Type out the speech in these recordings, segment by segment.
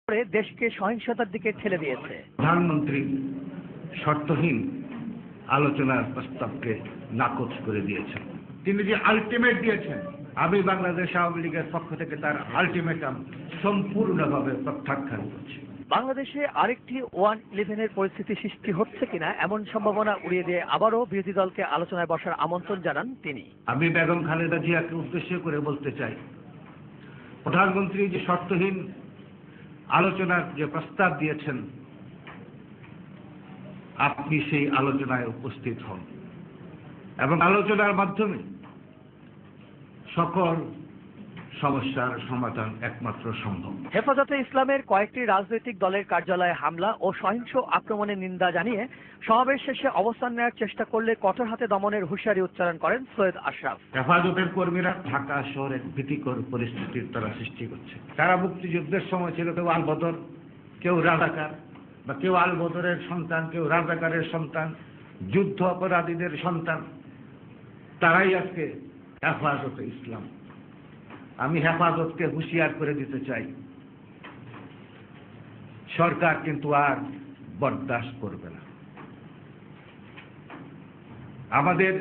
করে দেশকে সহিংসতার দিকে ঠেলে দিয়েছে। প্রধানমন্ত্রী শর্তহীন আলোচনার প্রস্তাবকে নাকচ করে দিয়েছেন। তিনি যে আলটিমেট দিয়েছেন, আমি বাংলাদেশ আওয়ামী লীগের পক্ষ থেকে তার আলটিমেটাম সম্পূর্ণভাবে প্রত্যাখ্যান করছি। বাংলাদেশে আরেকটি 1-11 পরিস্থিতি সৃষ্টি হচ্ছে কিনা এমন সম্ভাবনা উড়িয়ে দিয়ে আবারও বিরোধী দলকে আলোচনায় বসার আমন্ত্রণ জানান তিনি। আমি বেগম খালেদা জিয়াকে উদ্দেশ্য করে বলতে চাই, প্রধানমন্ত্রী যে শর্তহীন আলোচনার যে প্রস্তাব দিয়েছেন, আপনি সেই আলোচনায় উপস্থিত হন এবং আলোচনার মাধ্যমে সকল সমস্যার সমাধান একমাত্র সম্ভব। হেফাজতে ইসলামের কয়েকটি রাজনৈতিক দলের কার্যালয়ে হামলা ও সহিংস আক্রমণের নিন্দা জানিয়ে সমাবেশ শেষে অবস্থান নেওয়ার চেষ্টা করলে কঠোর হাতে দমনের হুঁশিয়ারি উচ্চারণ করেন সৈয়দ আশরাফ। হেফাজতের কর্মীরা ঢাকা শহরে ভীতিকর পরিস্থিতির তারা সৃষ্টি করছে। তারা মুক্তিযুদ্ধের সময় ছিল কেউ আলবদর, কেউ রাজাকার, বা কেউ আলবদরের সন্তান, কেউ রাজাকারের সন্তান, যুদ্ধ অপরাধীদের সন্তান, তারাই আজকে হেফাজতে ইসলাম। আমি হেফাজতকে হুঁশিয়ার করে দিতে চাই, সরকার কিন্তু আর বরদাস্ত করবে না। আমাদের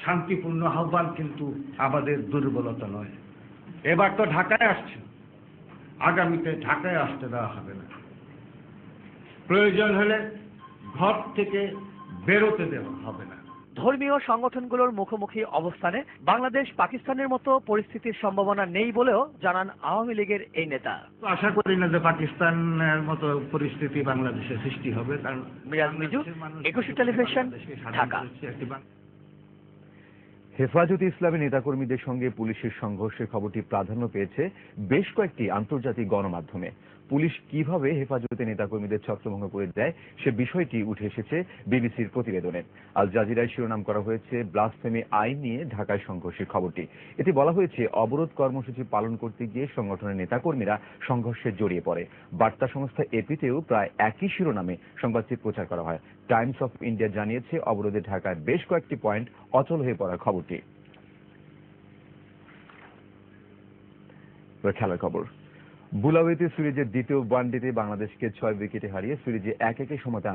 শান্তিপূর্ণ আহ্বান কিন্তু আমাদের দুর্বলতা নয়। এবার তো ঢাকায় আসছে, আগামীতে ঢাকায় আসতে দেওয়া হবে না। প্রয়োজন হলে ঘর থেকে বেরোতে দেওয়া হবে না। ধর্মীয় সংগঠনগুলোর মুখোমুখি অবস্থানে বাংলাদেশ পাকিস্তানের মতো পরিস্থিতির সম্ভাবনা নেই বলেও জানান আওয়ামী লীগের এই নেতা। আশা করি না যে পাকিস্তানের মতো পরিস্থিতি বাংলাদেশে সৃষ্টি হবে, কারণ মিরাজ মিজু, 21 টেলিভিশন, ঢাকা। হেফাজতে ইসলামের নেতাকর্মীদের সঙ্গে পুলিশের সংঘর্ষের খবরটি প্রাধান্য পেয়েছে বেশ কয়েকটি আন্তর্জাতিক গণমাধ্যমে। পুলিশ কিভাবে হেফাজতে নেতাকর্মীদের ছত্রভঙ্গ করে দেয় সে বিষয়টি উঠে এসেছে বিবিসির প্রতিবেদনে। আল জাজিরায় শিরোনাম করা হয়েছে ব্লাসফেমি আইন নিয়ে ঢাকায় সংঘর্ষের খবরটি। এতে বলা হয়েছে অবরোধ কর্মসূচি পালন করতে গিয়ে সংগঠনের নেতাকর্মীরা সংঘর্ষে জড়িয়ে পড়ে। বার্তা সংস্থা এপিতেও প্রায় একই শিরোনামে সংবাদটি প্রচার করা হয়। টাইমস অফ ইন্ডিয়া জানিয়েছে অবরোধে ঢাকায় বেশ কয়েকটি পয়েন্ট অচল হয়ে পড়ার খবরটি। খেলার খবর। বুলাওয়েতে সিরিজের দ্বিতীয় ওয়ানডেতে বাংলাদেশকে 6 উইকেটে হারিয়ে সিরিজে 1-1 সমতা